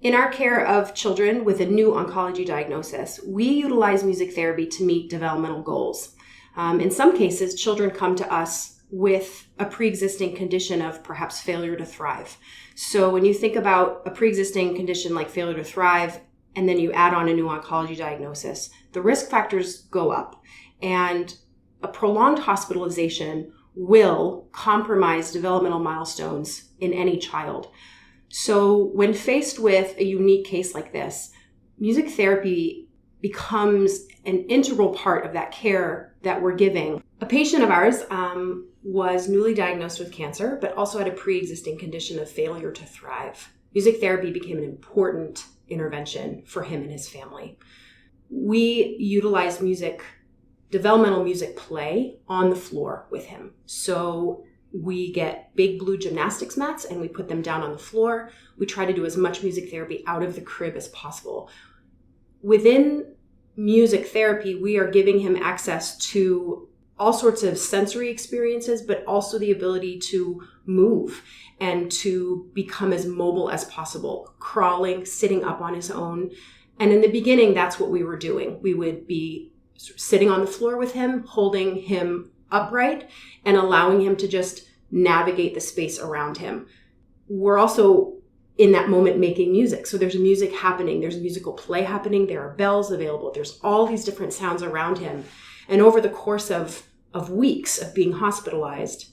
In our care of children with a new oncology diagnosis, we utilize music therapy to meet developmental goals. In some cases, children come to us with a pre-existing condition of perhaps failure to thrive. So when you think about a pre-existing condition like failure to thrive, and then you add on a new oncology diagnosis, the risk factors go up. And a prolonged hospitalization will compromise developmental milestones in any child. So when faced with a unique case like this, music therapy becomes an integral part of that care that we're giving. A patient of ours was newly diagnosed with cancer, but also had a pre-existing condition of failure to thrive. Music therapy became an important intervention for him and his family. We utilized developmental music play on the floor with him. So we get big blue gymnastics mats and we put them down on the floor. We try to do as much music therapy out of the crib as possible. Within music therapy, we are giving him access to all sorts of sensory experiences, but also the ability to move and to become as mobile as possible, crawling, sitting up on his own. And in the beginning, that's what we were doing. We would be sitting on the floor with him, holding him upright, and allowing him to just navigate the space around him. We're also in that moment making music. So there's music happening, there's musical play happening, there are bells available, there's all these different sounds around him. And over the course of weeks of being hospitalized,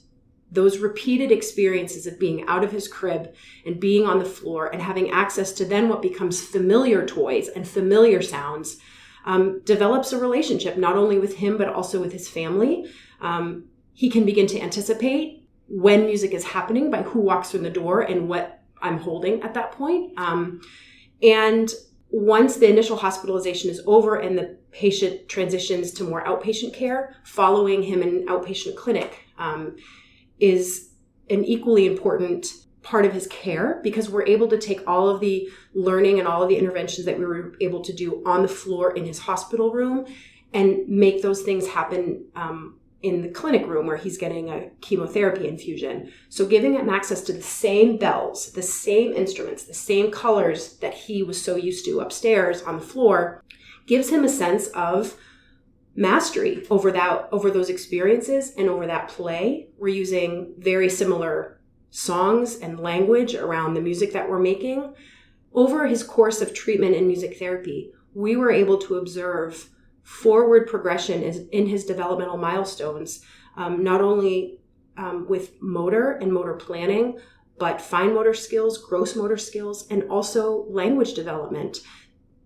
those repeated experiences of being out of his crib and being on the floor and having access to then what becomes familiar toys and familiar sounds develops a relationship not only with him, but also with his family. He can begin to anticipate when music is happening by who walks through the door and what I'm holding at that point. And once the initial hospitalization is over and the patient transitions to more outpatient care, following him in an outpatient clinic is an equally important part of his care, because we're able to take all of the learning and all of the interventions that we were able to do on the floor in his hospital room and make those things happen in the clinic room where he's getting a chemotherapy infusion. So giving him access to the same bells, the same instruments, the same colors that he was so used to upstairs on the floor gives him a sense of mastery over those experiences and over that play. We're using very similar songs and language around the music that we're making. Over his course of treatment in music therapy, we were able to observe forward progression in his developmental milestones, not only with motor and motor planning, but fine motor skills, gross motor skills, and also language development,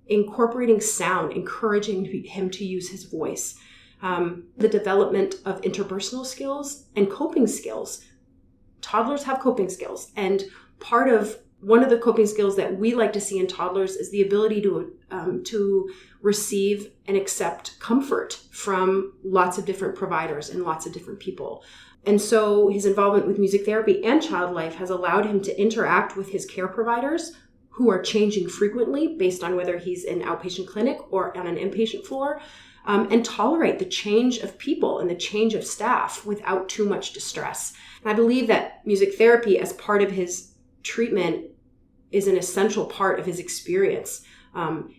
incorporating sound, encouraging him to use his voice, the development of interpersonal skills and coping skills. Toddlers have coping skills, and one of the coping skills that we like to see in toddlers is the ability to receive and accept comfort from lots of different providers and lots of different people. And so his involvement with music therapy and child life has allowed him to interact with his care providers, who are changing frequently based on whether he's in outpatient clinic or on an inpatient floor, and tolerate the change of people and the change of staff without too much distress. And I believe that music therapy as part of his treatment is an essential part of his experience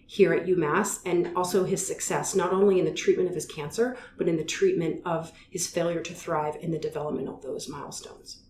here at UMass, and also his success, not only in the treatment of his cancer, but in the treatment of his failure to thrive in the development of those milestones.